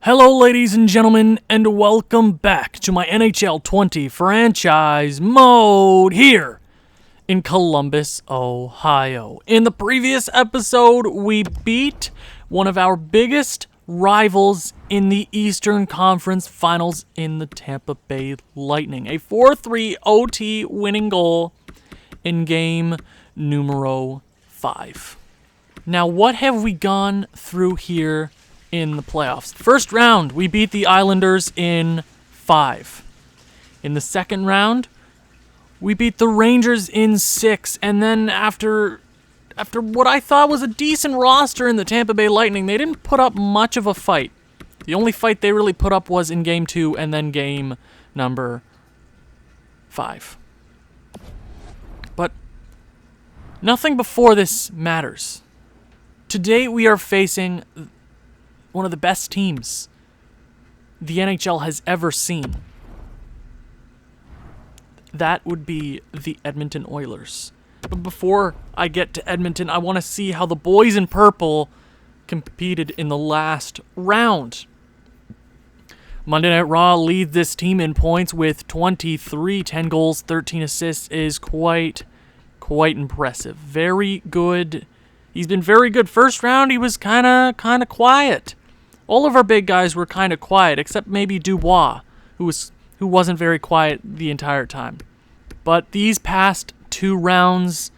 Hello, ladies and gentlemen, and welcome back to my NHL 20 franchise mode here in Columbus, Ohio. In the previous episode, we beat one of our biggest rivals in the Eastern Conference Finals in the Tampa Bay Lightning. A 4-3 OT winning goal in game numero 5. Now, what have we gone through here in the playoffs? First round, we beat the Islanders in 5. In the second round, we beat the Rangers in 6. And then after what I thought was a decent roster in the Tampa Bay Lightning, they didn't put up much of a fight. The only fight they really put up was in game 2 and then game number 5. But nothing before this matters. Today we are facing one of the best teams the NHL has ever seen. That would be the Edmonton Oilers. But before I get to Edmonton, I want to see how the boys in purple competed in the last round. Monday Night Raw leads this team in points with 23, 10 goals, 13 assists is quite impressive. Very good. He's been very good. First round, he was kind of quiet. All of our big guys were kind of quiet, except maybe Dubois, who wasn't very quiet the entire time. But these past 2 rounds,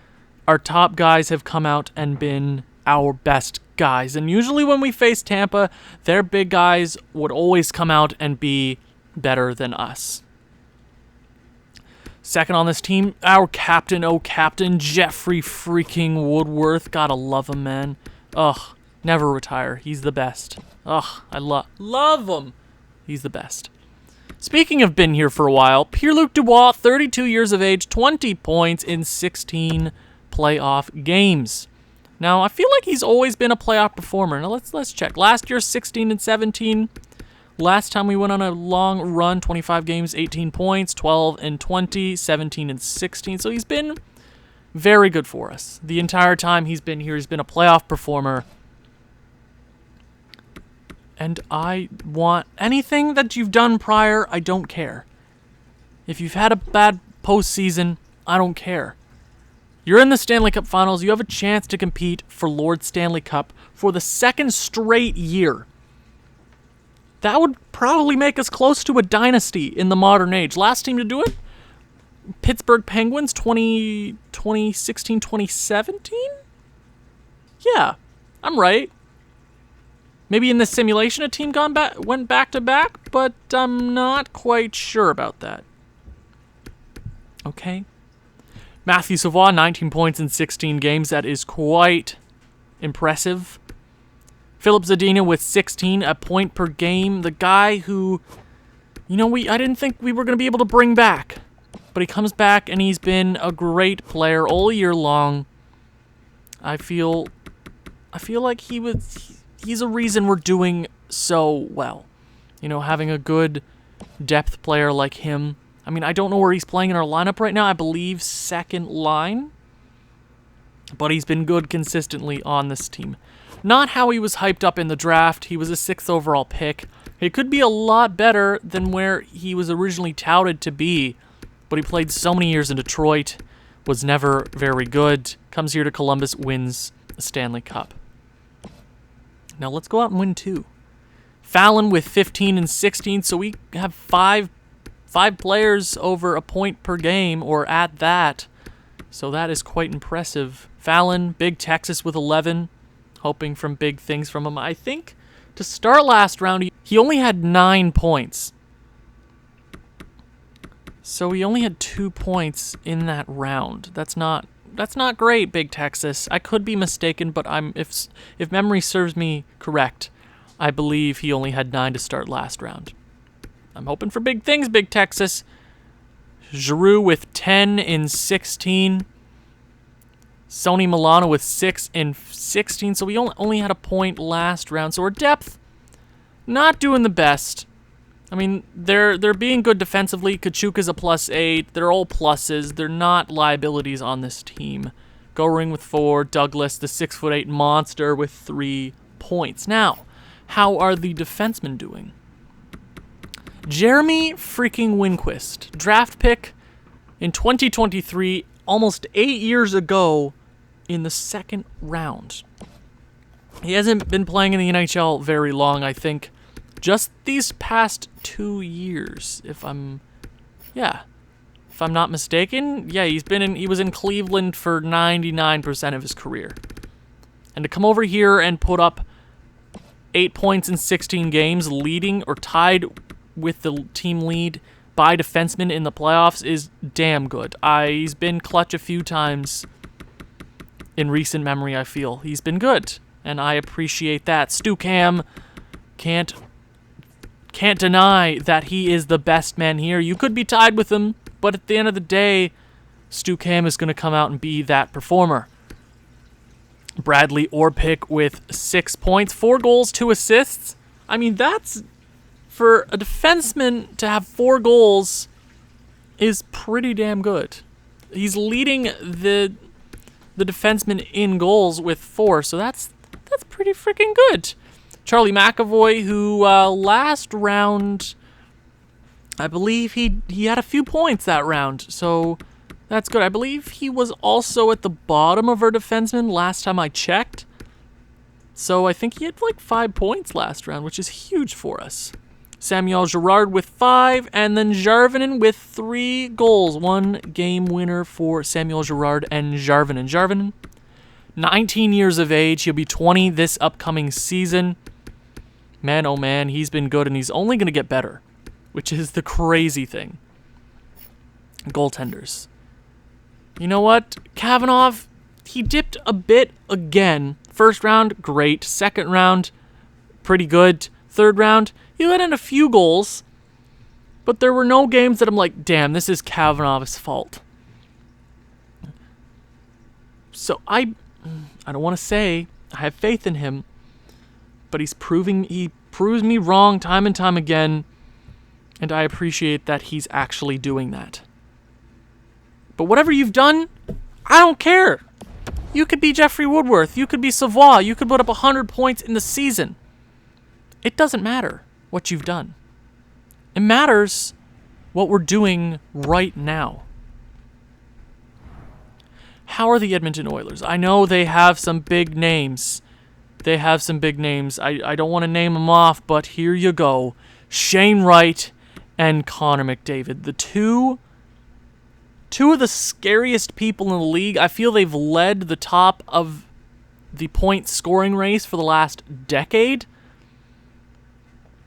our top guys have come out and been our best guys. And usually when we face Tampa, their big guys would always come out and be better than us. Second on this team, our captain, Jeffrey freaking Woodworth. Gotta love him, man. Ugh, never retire. He's the best. Ugh, I love him. He's the best. Speaking of been here for a while, Pierre-Luc Dubois, 32 years of age, 20 points in 16 playoff games. Now, I feel like he's always been a playoff performer. Now, let's check. Last year, 16 and 17. Last time we went on a long run, 25 games, 18 points, 12 and 20, 17 and 16. So he's been very good for us. The entire time he's been here, he's been a playoff performer. And I want anything that you've done prior, I don't care. If you've had a bad postseason, I don't care. You're in the Stanley Cup Finals. You have a chance to compete for Lord Stanley Cup for the second straight year. That would probably make us close to a dynasty in the modern age. Last team to do it, Pittsburgh Penguins, 2016, 2017? Yeah, I'm right. Maybe in the simulation a team went back-to-back, but I'm not quite sure about that. Okay. Matthew Savoie, 19 points in 16 games. That is quite impressive. Philip Zadina with 16, a point per game. The guy who, I didn't think we were going to be able to bring back. But he comes back, and he's been a great player all year long. I feel like he's a reason we're doing so well. Having a good depth player like him. I mean, I don't know where he's playing in our lineup right now. I believe second line. But he's been good consistently on this team. Not how he was hyped up in the draft. He was a 6th overall pick. He could be a lot better than where he was originally touted to be. But he played so many years in Detroit. Was never very good. Comes here to Columbus, wins the Stanley Cup. Now let's go out and win 2. Fallon with 15 and 16, so we have five players over a point per game, or at that. So that is quite impressive. Fallon, Big Texas with 11, hoping from big things from him. I think to start last round, he only had 9 points. So he only had 2 points in that round. That's not great, Big Texas. I could be mistaken, but if memory serves me correct, I believe he only had 9 to start last round. I'm hoping for big things, Big Texas. Giroux with 10 in 16. Sonny Milano with 6 in 16. So we only had a point last round. So our depth, not doing the best. I mean, they're being good defensively. Kachuka's a +8. They're all pluses. They're not liabilities on this team. Goring with 4. Douglas, the 6'8" monster, with 3 points. Now, How are the defensemen doing? Jeremy freaking Winquist, draft pick in 2023, almost 8 years ago, in the second round. He hasn't been playing in the NHL very long, I think. Just these past 2 years, if I'm not mistaken. Yeah, he was in Cleveland for 99% of his career. And to come over here and put up 8 points in 16 games, leading or tied with the team lead by defensemen in the playoffs, is damn good. He's been clutch a few times in recent memory, I feel. He's been good, and I appreciate that. Stu Cam can't deny that he is the best man here. You could be tied with him, but at the end of the day, Stu Cam is going to come out and be that performer. Bradley Orpik with 6 points, 4 goals, 2 assists. I mean, that's, for a defenseman to have 4 goals, is pretty damn good. He's leading the defenseman in goals with 4, so that's pretty freaking good. Charlie McAvoy, who last round, I believe he had a few points that round, so that's good. I believe he was also at the bottom of our defensemen last time I checked. So I think he had like 5 points last round, which is huge for us. Samuel Girard with 5, and then Jarvinen with 3 goals. 1 game winner for Samuel Girard and Jarvinen. Jarvinen, 19 years of age. He'll be 20 this upcoming season. Man, oh man, he's been good, and he's only going to get better, which is the crazy thing. Goaltenders. You know what? Kavanagh, he dipped a bit again. First round, great. Second round, pretty good. Third round, he let in a few goals, but there were no games that I'm like, damn, this is Kavanagh's fault. So I don't want to say I have faith in him, but he proves me wrong time and time again, and I appreciate that he's actually doing that. But whatever you've done, I don't care. You could be Jeffrey Woodworth. You could be Savoie. You could put up 100 points in the season. It doesn't matter what you've done. It matters what we're doing right now. How are the Edmonton Oilers? I know they have some big names. I don't want to name them off, but here you go. Shane Wright and Connor McDavid. The two of the scariest people in the league. I feel they've led the top of the point scoring race for the last decade.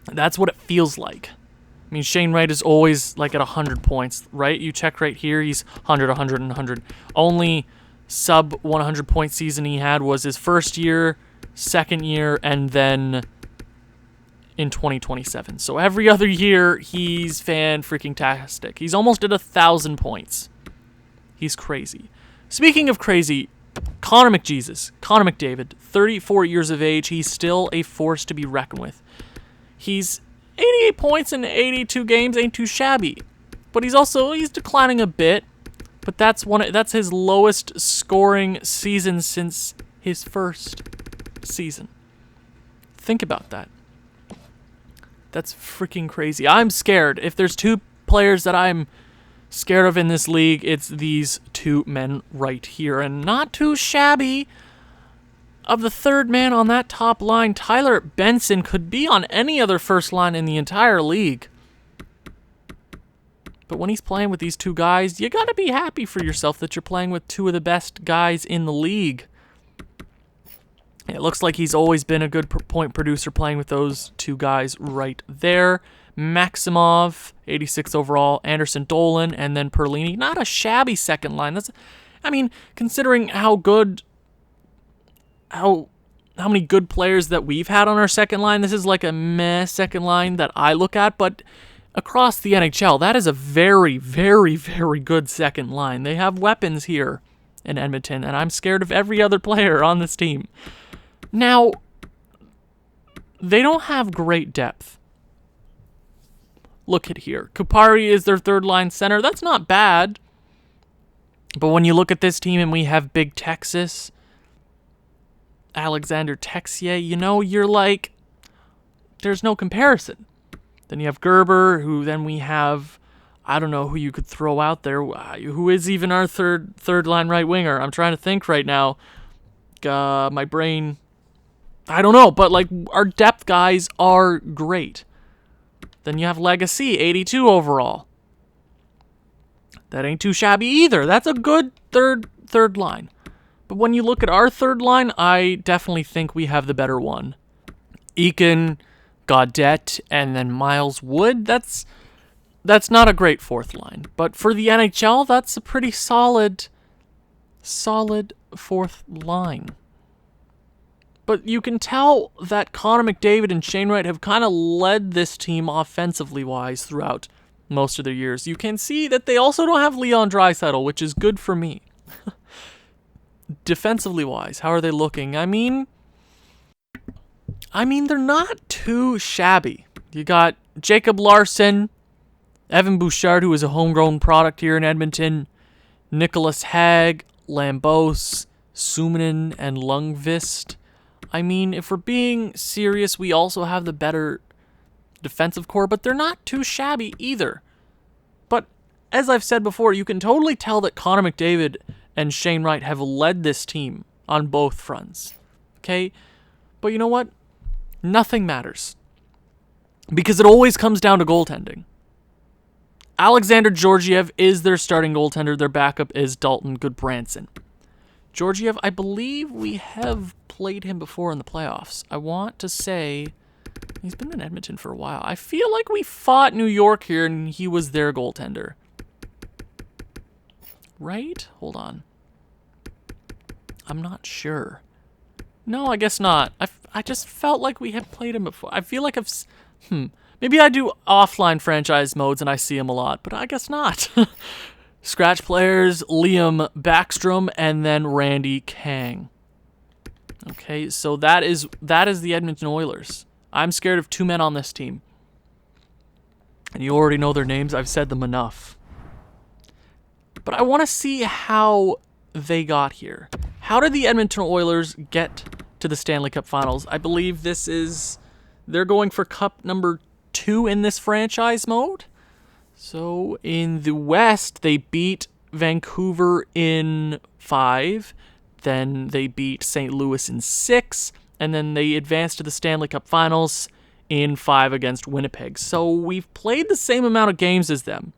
That's what it feels like. I mean, Shane Wright is always like at 100 points, right? You check right here, he's 100, 100, and 100. Only sub 100 point season he had was his first year, second year, and then in 2027. So every other year, he's fan-freaking-tastic. He's almost at 1,000 points. He's crazy. Speaking of crazy, Connor McDavid, 34 years of age. He's still a force to be reckoned with. He's 88 points in 82 games, ain't too shabby. But he's declining a bit. But that's his lowest scoring season since his first season. Think about that. That's freaking crazy. I'm scared. If there's 2 players that I'm scared of in this league, it's these 2 men right here. And not too shabby. Of the third man on that top line, Tyler Benson could be on any other first line in the entire league. But when he's playing with these 2 guys, you gotta be happy for yourself that you're playing with 2 of the best guys in the league. It looks like he's always been a good point producer playing with those 2 guys right there. Maximov, 86 overall, Anderson Dolan, and then Perlini. Not a shabby second line. Considering how many good players that we've had on our second line, this is like a meh second line that I look at, but across the NHL, that is a very, very, very good second line. They have weapons here in Edmonton, and I'm scared of every other player on this team. Now, they don't have great depth. Look at here. Kupari is their third line center. That's not bad. But when you look at this team and we have Big Texas, Alexander Texier, you're like, there's no comparison. Then you have Gerber, who then we have, I don't know who you could throw out there. Who is even our third line right winger? I'm trying to think right now. My brain, I don't know, but like our depth guys are great. Then you have Legacy, 82 overall. That ain't too shabby either. That's a good third line. But when you look at our third line, I definitely think we have the better one. Eakin, Gaudette, and then Miles Wood. That's not a great fourth line. But for the NHL, that's a pretty solid fourth line. But you can tell that Connor McDavid and Shane Wright have kind of led this team offensively-wise throughout most of their years. You can see that they also don't have Leon Draisaitl, which is good for me. Defensively-wise, how are they looking? I mean, they're not too shabby. You got Jacob Larson, Evan Bouchard, who is a homegrown product here in Edmonton, Nicholas Hag, Lambos, Suminen, and Lundqvist. I mean, if we're being serious, we also have the better defensive core, but they're not too shabby either. But as I've said before, you can totally tell that Connor McDavid and Shane Wright have led this team on both fronts. Okay? But you know what? Nothing matters. Because it always comes down to goaltending. Alexander Georgiev is their starting goaltender. Their backup is Dalton Goodbranson. Georgiev, I believe we have played him before in the playoffs. I want to say he's been in Edmonton for a while. I feel like we fought New York here and he was their goaltender. Right? Hold on. I'm not sure. No, I guess not. I just felt like we had played him before. I feel like maybe I do offline franchise modes and I see him a lot, but I guess not. Scratch players, Liam Backstrom, and then Randy Kang. Okay, so that is the Edmonton Oilers. I'm scared of two men on this team. And you already know their names. I've said them enough. But I want to see how they got here. How did the Edmonton Oilers get to the Stanley Cup Finals? I believe they're going for Cup number 2 in this franchise mode. So in the West, they beat Vancouver in 5. Then they beat St. Louis in 6. And then they advanced to the Stanley Cup Finals in 5 against Winnipeg. So we've played the same amount of games as them,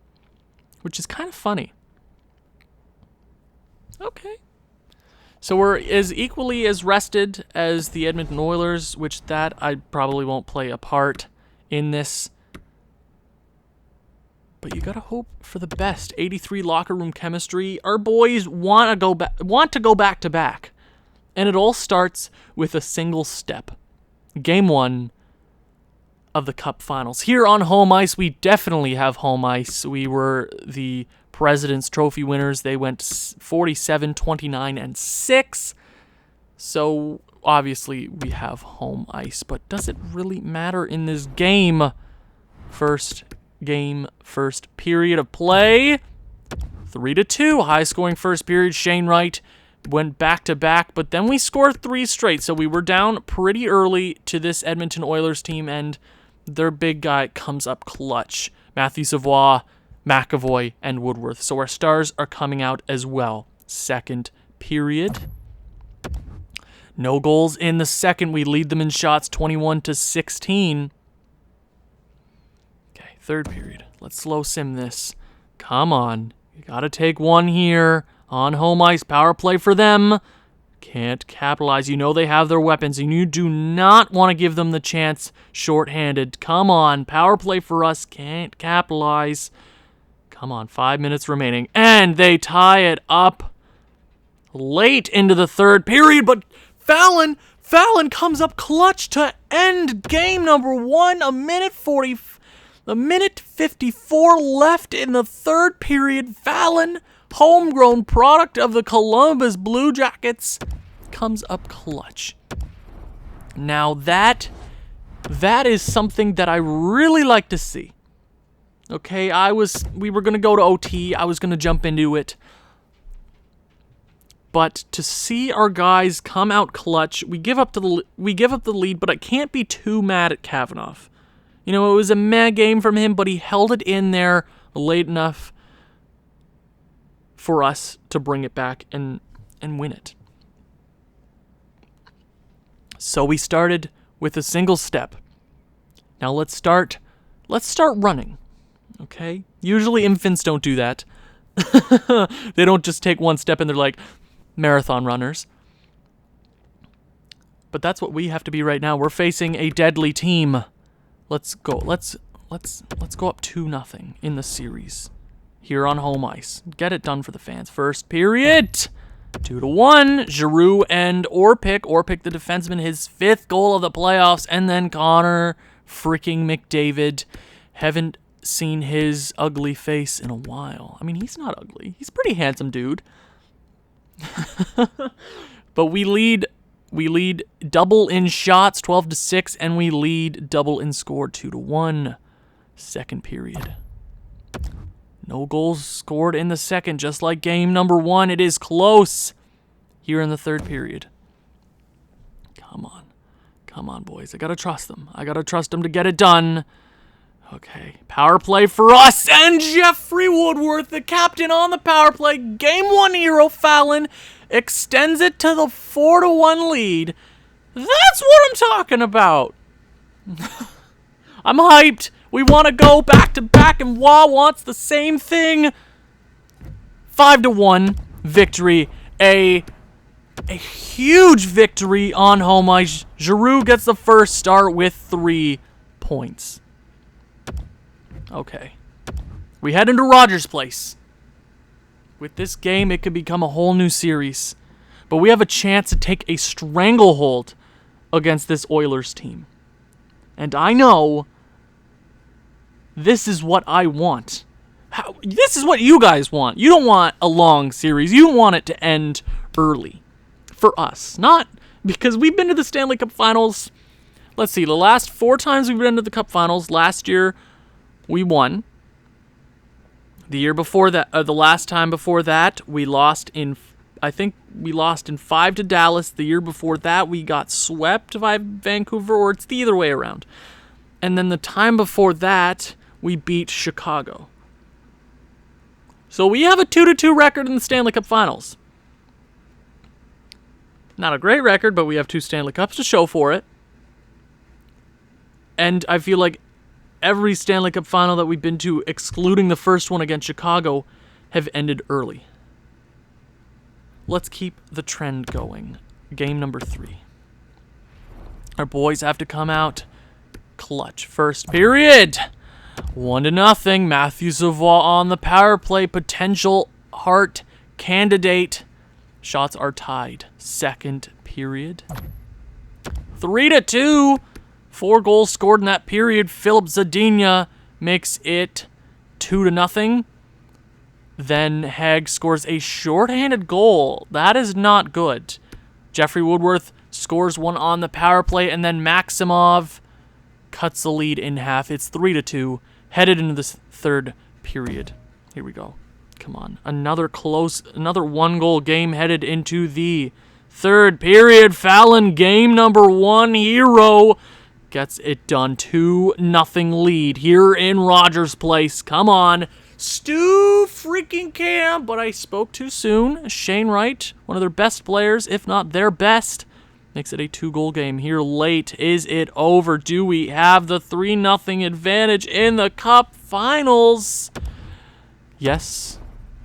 which is kind of funny. Okay. So we're as equally as rested as the Edmonton Oilers, which that I probably won't play a part in this. But you gotta hope for the best. 83 locker room chemistry. Our boys want to go back to back. And it all starts with a single step. Game 1 of the Cup Finals. Here on home ice, we definitely have home ice. We were the President's Trophy winners. They went 47, 29, and 6. So obviously we have home ice. But does it really matter in this game? First period of play. 3-2. High scoring first period. Shane Wright went back to back, but then we scored 3 straight. So we were down pretty early to this Edmonton Oilers team, and their big guy comes up clutch. Matthew Savoie, McAvoy, and Woodworth. So our stars are coming out as well. Second period. No goals in the second. We lead them in shots 21-16. Okay, third period. Let's slow sim this. Come on. You gotta take one here. On home ice, power play for them. Can't capitalize. You know they have their weapons, and you do not want to give them the chance shorthanded. Come on, power play for us. Can't capitalize. Come on, 5 minutes remaining. And they tie it up late into the third period, but Fallon comes up clutch to end game number 1. A minute 54 left in the third period. Fallon, homegrown product of the Columbus Blue Jackets, comes up clutch. Now that is something that I really like to see. Okay, we were going to go to OT. I was going to jump into it. But to see our guys come out clutch, we give up the lead, but I can't be too mad at Kavanaugh. You know, it was a meh game from him, but he held it in there late enough for us to bring it back and win it. So we started with a single step. Now let's start running. Okay? Usually infants don't do that. They don't just take one step and they're like marathon runners. But that's what we have to be right now. We're facing a deadly team. Let's go. Let's go up 2-0 in the series here on home ice. Get it done for the fans. First period. 2-1. Giroux and Orpik. Orpik, the defenseman, his 5th goal of the playoffs, and then Connor freaking McDavid. Haven't seen his ugly face in a while. I mean, he's not ugly. He's a pretty handsome dude. But we lead double in shots, 12-6, and we lead double in score, 2-1. Second period. No goals scored in the second, just like game number 1. It is close here in the third period. Come on, boys. I gotta trust them. To get it done. Okay, power play for us, and Jeffrey Woodworth, the captain on the power play, game 1 hero Fallon, extends it to the 4-1 lead. That's what I'm talking about. I'm hyped. We want to go back-to-back, and Wah wants the same thing. 5-1 victory. A huge victory on home ice. Giroux gets the first start with 3 points. Okay. We head into Rogers Place. With this game, it could become a whole new series. But we have a chance to take a stranglehold against this Oilers team. And I know this is what I want. This is what you guys want. You don't want a long series. You want it to end early. For us. Not because we've been to the Stanley Cup Finals. Let's see. The last 4 times we've been to the Cup Finals. Last year, we won. The year before that, the last time before that, we lost in 5 to Dallas. The year before that, we got swept by Vancouver, or it's the either way around. And then the time before that, we beat Chicago. So we have a 2-2 record in the Stanley Cup Finals. Not a great record, but we have 2 Stanley Cups to show for it. And I feel like every Stanley Cup final that we've been to, excluding the first one against Chicago, have ended early. Let's keep the trend going. Game number 3. Our boys have to come out clutch. First period. 1-0. Matthew Savoie on the power play. Potential Hart candidate. Shots are tied. Second period. 3-2. 4 goals scored in that period. Filip Zadina makes it 2-0. Then Haig scores a shorthanded goal. That is not good. Jeffrey Woodworth scores one on the power play, and then Maximov cuts the lead in half. It's 3-2, headed into this third period. Here we go. Come on. Another 1-goal game headed into the third period. Fallon, game number 1 hero, gets it done. 2-0 lead here in Rogers Place. Come on. Stu freaking Cam, but I spoke too soon. Shane Wright, one of their best players, if not their best, makes it a 2-goal game here late. Is it over? Do we have the 3-0 advantage in the Cup Finals? Yes,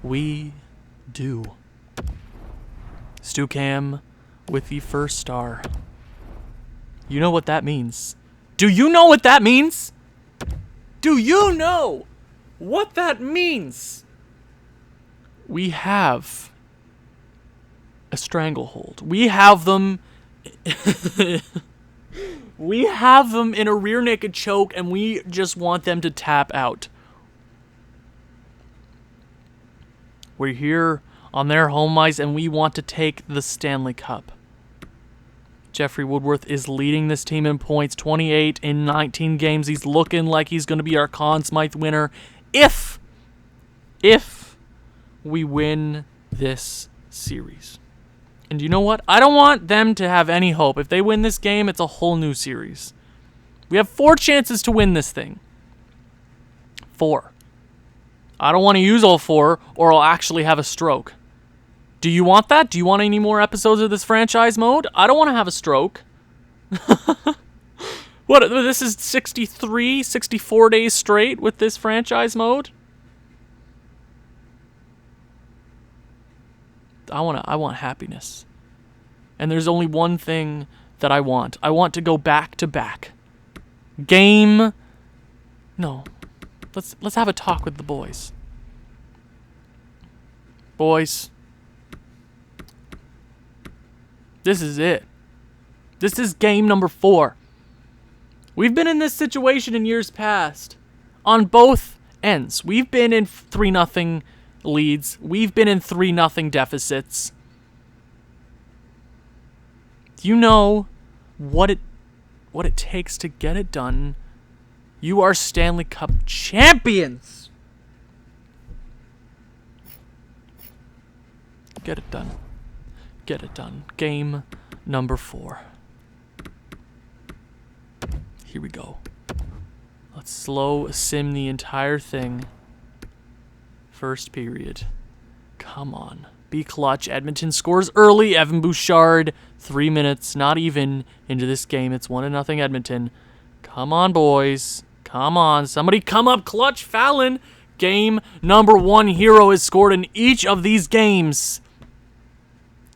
we do. Stu Cam with the first star. You know what that means. Do you know what that means? Do you know what that means? We have a stranglehold. We have them we have them in a rear naked choke, and we just want them to tap out. We're here on their home ice, and we want to take the Stanley Cup. Jeffrey Woodworth is leading this team in points, 28 in 19 games. He's looking like he's going to be our Conn Smythe winner if we win this series. And you know what? I don't want them to have any hope. If they win this game, it's a whole new series. We have 4 chances to win this thing. 4. I don't want to use all 4, or I'll actually have a stroke. Do you want that? Do you want any more episodes of this franchise mode? I don't want to have a stroke. What, this is 63, 64 days straight with this franchise mode? I want happiness. And there's only one thing that I want. I want to go back to back. Game. No. Let's have a talk with the boys. Boys. This is it. This is game number 4. We've been in this situation in years past. On both ends. We've been in 3-0 leads. We've been in 3-0 deficits. You know what it takes to get it done. You are Stanley Cup champions. Get it done. Get it done. Game number 4. Here we go. Let's slow sim the entire thing. First period. Come on. Be clutch. Edmonton scores early. Evan Bouchard. 3 minutes, not even, into this game. It's 1-0 Edmonton. Come on, boys. Come on. Somebody come up clutch. Fallon. Game number 1 hero has scored in each of these games.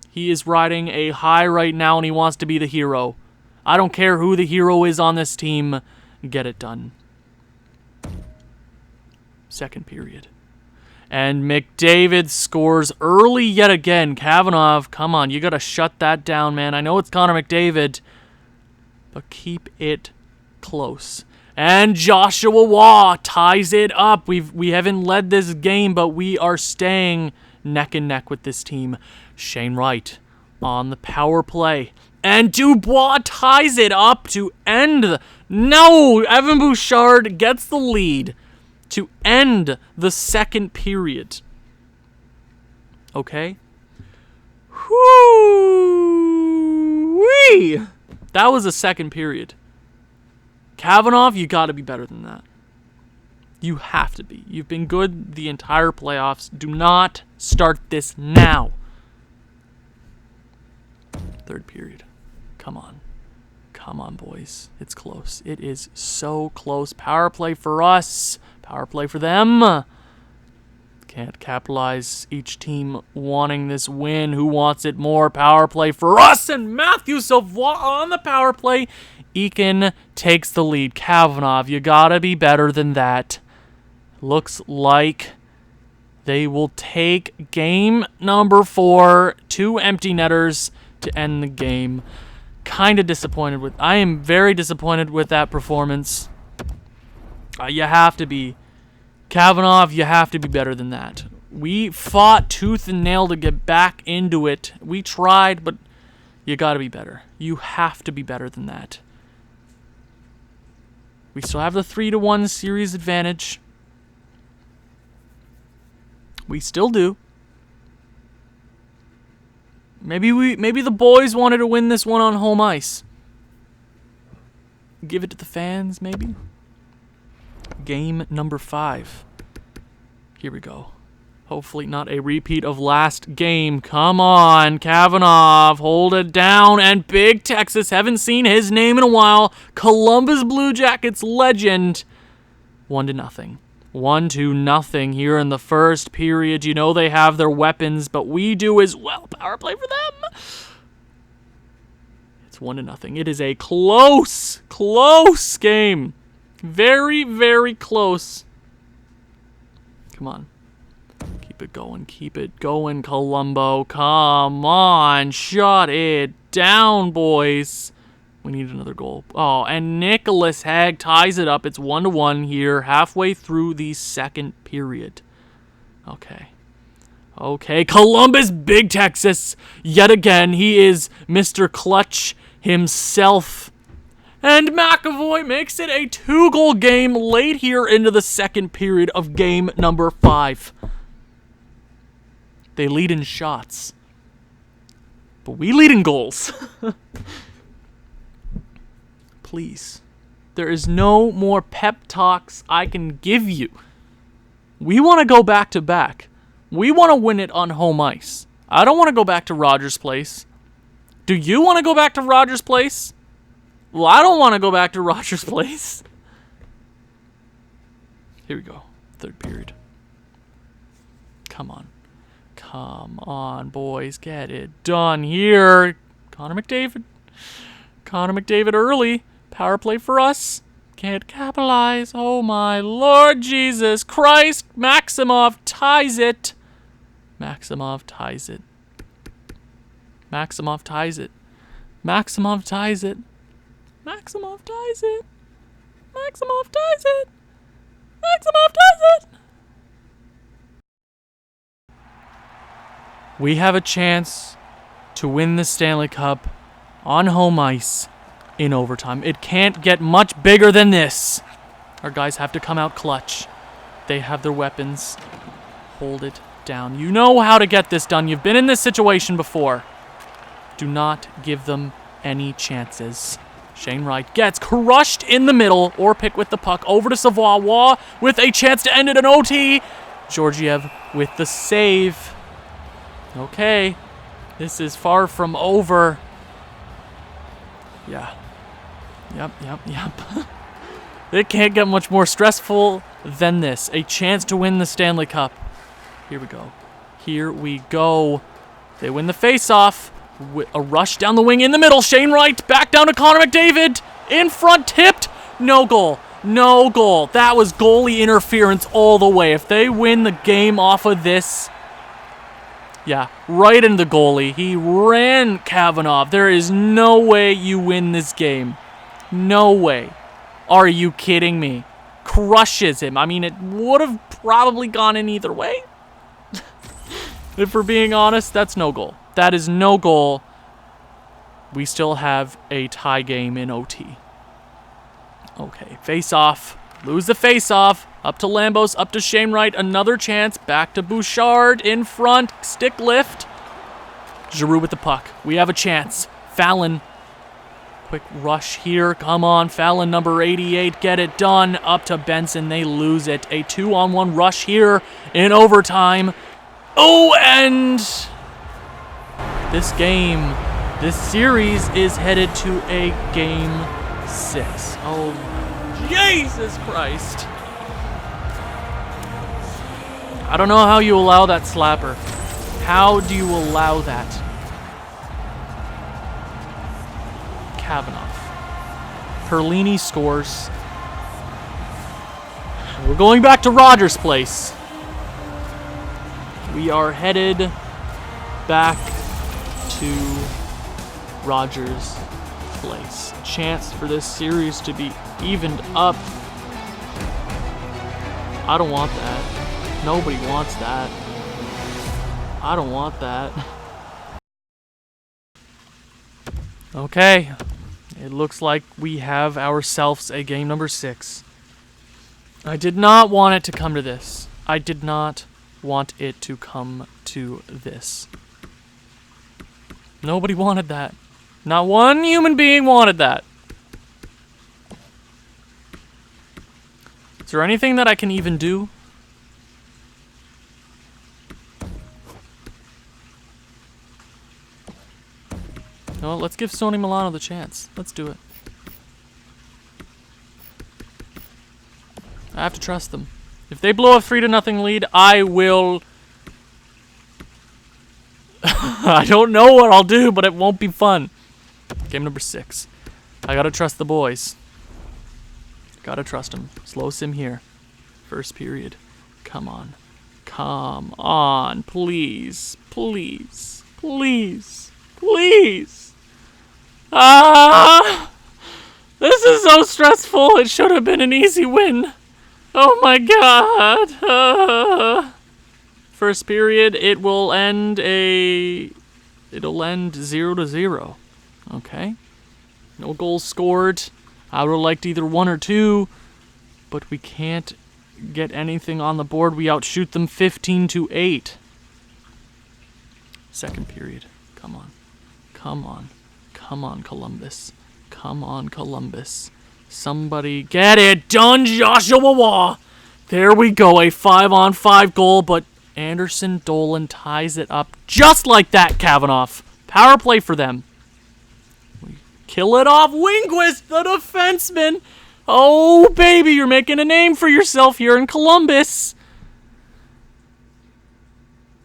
He is riding a high right now, and he wants to be the hero. I don't care who the hero is on this team. Get it done. Second period. And McDavid scores early yet again. Kavanaugh, come on. You got to shut that down, man. I know it's Connor McDavid, but keep it close. And Joshua Waugh ties it up. We haven't led this game, but we are staying neck and neck with this team. Shane Wright on the power play. And Dubois ties it up to end. No! Evan Bouchard gets the lead to end the second period. Okay? Whoo-wee! That was the second period. Kavanaugh, you got to be better than that. You have to be. You've been good the entire playoffs. Do not start this now. Third period. Come on. Come on, boys. It's close. It is so close. Power play for us. Power play for them. Can't capitalize. Each team wanting this win. Who wants it more? Power play for us. And Matthew Savoie on the power play. Eakin takes the lead. Kavanaugh, you gotta be better than that. Looks like they will take game number 4. 2 empty netters to end the game. Kind of disappointed with. I am very disappointed with that performance. You have to be. Kavanaugh, you have to be better than that. We fought tooth and nail to get back into it. We tried, but you got to be better. You have to be better than that. We still have the 3-1 series advantage. We still do. Maybe the boys wanted to win this one on home ice. Give it to the fans, maybe. Game number 5. Here we go. Hopefully not a repeat of last game. Come on, Kavanaugh. Hold it down. And Big Texas. Haven't seen his name in a while. Columbus Blue Jackets legend. 1-0. 1-0 here in the first period. You know they have their weapons, but we do as well. Power play for them. It's 1-0. It is a close game. Very, very close. Come on. Keep it going, Columbo. Come on. Shut it down, boys. We need another goal. Oh, and Nicholas Hag ties it up. It's 1-1 here, halfway through the second period. Okay, Columbus, Big Texas. Yet again, he is Mr. Clutch himself. And McAvoy makes it a 2-goal game late here into the second period of game number 5. They lead in shots. But we lead in goals. Please. There is no more pep talks I can give you. We want to go back to back. We want to win it on home ice. I don't want to go back to Rogers Place. Do you want to go back to Rogers Place? Well, I don't want to go back to Rogers Place. Here we go. Third period. Come on. Come on, boys. Get it done here. Connor McDavid. Connor McDavid early. Power play for us. Can't capitalize. Oh, my Lord Jesus Christ. Maximov ties it. Maximov ties it. Maximov ties it. Maximov ties it. Maximov ties it. Maximov ties it. Maximov ties it. We have a chance to win the Stanley Cup on home ice in overtime. It can't get much bigger than this. Our guys have to come out clutch. They have their weapons. Hold it down. You know how to get this done. You've been in this situation before. Do not give them any chances. Shane Wright gets crushed in the middle, or pick with the puck over to Savoie. Waugh with a chance to end it in OT. Georgiev with the save. Okay, this is far from over. Yeah. Yep. It can't get much more stressful than this. A chance to win the Stanley Cup. Here we go. They win the face-off. A rush down the wing in the middle. Shane Wright back down to Connor McDavid. In front, tipped. No goal. No goal. That was goalie interference all the way. If they win the game off of this... Yeah, right in the goalie. He ran Kavanaugh. There is no way you win this game. No way. Are you kidding me? Crushes him. I mean, it would have probably gone in either way. If we're being honest, that's no goal. That is no goal. We still have a tie game in OT. Okay, face off. Lose the face off. Up to Lambos, up to Shane Wright. Another chance. Back to Bouchard in front. Stick lift. Giroux with the puck. We have a chance. Fallon. Quick rush here. Come on, Fallon, number 88. Get it done. Up to Benson. They lose it. A 2-on-1 rush here in overtime. Oh, and this game, this series is headed to a game 6. Oh, Jesus Christ. I don't know how you allow that slapper. How do you allow that? Kavanaugh. Perlini scores. We're going back to Rogers Place. We are headed back to Rogers Place. Chance for this series to be evened up. I don't want that. Nobody wants that. I don't want that. Okay. It looks like we have ourselves a game number 6. I did not want it to come to this. I did not want it to come to this. Nobody wanted that. Not one human being wanted that. Is there anything that I can even do? No, let's give Sony Milano the chance. Let's do it. I have to trust them. If they blow a 3-0 lead, I will... I don't know what I'll do, but it won't be fun. Game number 6. I gotta trust the boys. Gotta trust them. Slow sim here. First period. Come on. Come on. Please. Please. Please. Please. This is so stressful. It should have been an easy win. Oh my God. First period, it'll end 0-0. Okay. No goals scored. I would have liked either 1 or 2, but we can't get anything on the board. We outshoot them 15-8. Second period. Come on. Come on. Come on, Columbus. Come on, Columbus. Somebody get it done, Joshua Waugh. There we go. A 5-on-5 goal, but Anderson Dolan ties it up just like that, Kavanaugh. Power play for them. We kill it off. Winquist, the defenseman. Oh, baby, you're making a name for yourself here in Columbus.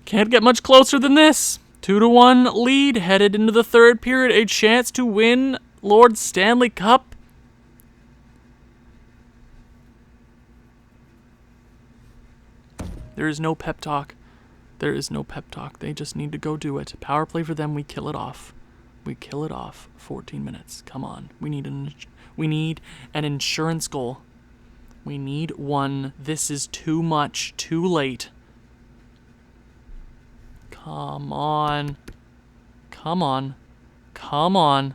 Can't get much closer than this. 2-1 lead headed into the third period. A chance to win Lord Stanley Cup. There is no pep talk. There is no pep talk. They just need to go do it. Power play for them. We kill it off. We kill it off. 14 minutes. Come on. We need an insurance goal. We need one. This is too much. Too late. Come on. Come on. Come on.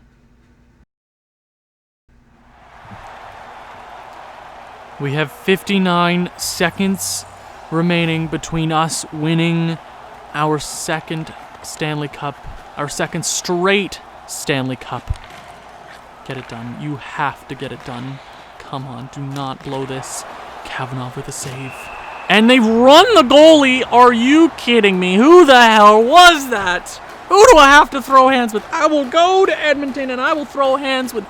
We have 59 seconds remaining between us winning our second Stanley Cup, our second straight Stanley Cup. Get it done. You have to get it done. Come on, do not blow this. Kavanaugh with a save. And they run the goalie. Are you kidding me? Who the hell was that? Who do I have to throw hands with? I will go to Edmonton and I will throw hands with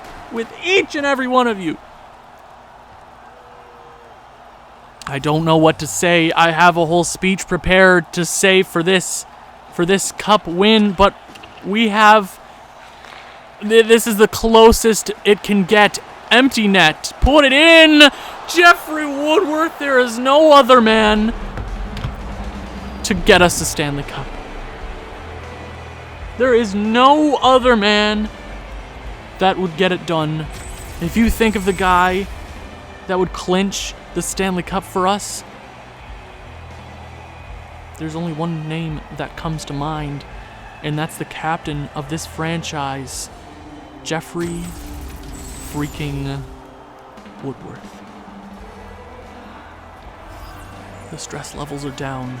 each and every one of you. I don't know what to say. I have a whole speech prepared to say for this cup win, but we have... This is the closest it can get. Empty net. Put it in! Jeffrey Woodworth, there is no other man to get us the Stanley Cup. There is no other man that would get it done. If you think of the guy that would clinch the Stanley Cup for us, there's only one name that comes to mind, and that's the captain of this franchise, Jeffrey freaking Woodworth. The stress levels are down.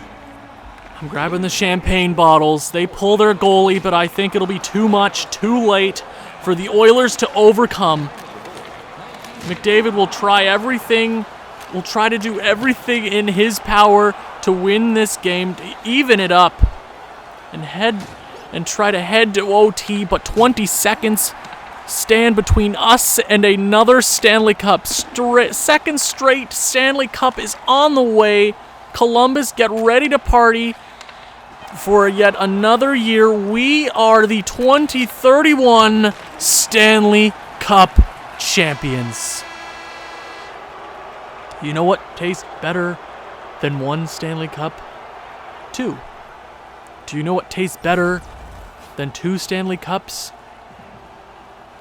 I'm grabbing the champagne bottles. They pull their goalie, but I think it'll be too much, too late for the Oilers to overcome. McDavid will try everything. Will try to do everything in his power to win this game, to even it up, and try to head to OT. But 20 seconds stand between us and another Stanley Cup. Second straight Stanley Cup is on the way. Columbus, get ready to party for yet another year. We are the 2031 Stanley Cup champions. You know what tastes better than one Stanley Cup? Two. Do you know what tastes better than two Stanley Cups?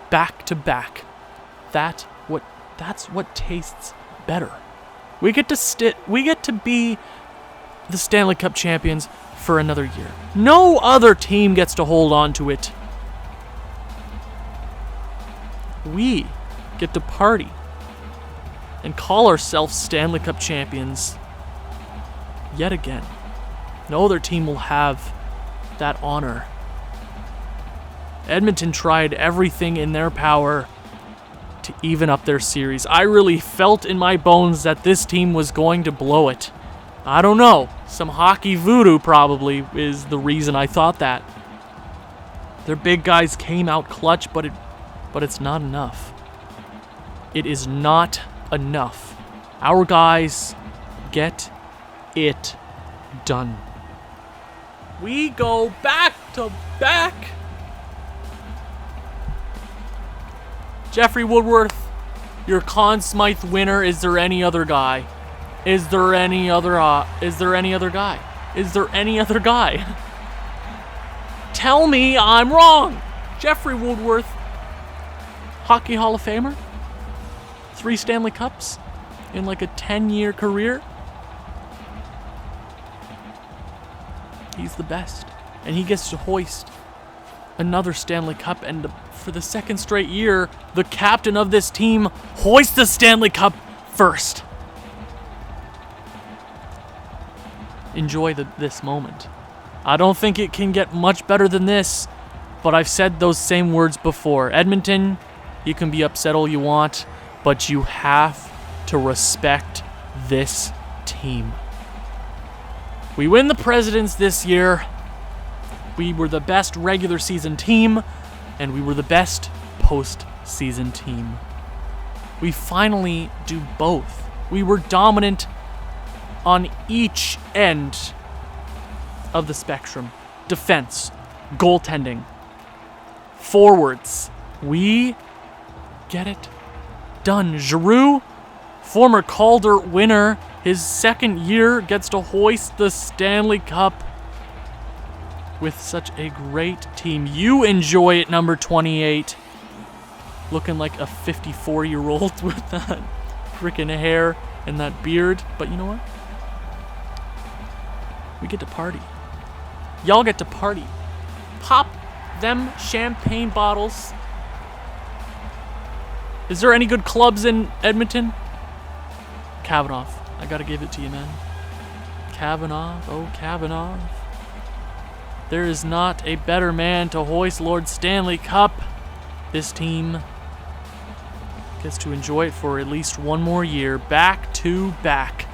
Back to back. That's what tastes better. We get to be the Stanley Cup champions for another year. No other team gets to hold on to it. We get to party and call ourselves Stanley Cup champions yet again. No other team will have that honor. Edmonton tried everything in their power to even up their series. I really felt in my bones that this team was going to blow it. I don't know. Some hockey voodoo probably is the reason I thought that. Their big guys came out clutch, but it's not enough. It is not enough. Our guys get it done. We go back to back. Jeffrey Woodworth, your Conn Smythe winner. Is there any other guy? Is there any other guy? Is there any other guy? Tell me I'm wrong. Jeffrey Woodworth, Hockey Hall of Famer. 3 Stanley Cups in like a 10-year career. He's the best. And he gets to hoist another Stanley Cup. And for the second straight year, the captain of this team hoists the Stanley Cup first. Enjoy this moment. I don't think it can get much better than this But I've said those same words before. Edmonton, you can be upset all you want, but you have to respect this team. We win the Presidents this year. We were the best regular season team, and we were the best postseason team. We finally do both. We were dominant on each end of the spectrum. Defense, goaltending, forwards. We get it done. Giroux, former Calder winner, his second year gets to hoist the Stanley Cup with such a great team. You enjoy it, number 28. Looking like a 54-year-old with that freaking hair and that beard. But you know what? We get to party. Y'all get to party. Pop them champagne bottles. Is there any good clubs in Edmonton? Kavanaugh. I gotta give it to you, man. Kavanaugh. Oh, Kavanaugh. There is not a better man to hoist Lord Stanley Cup. This team gets to enjoy it for at least one more year. Back to back.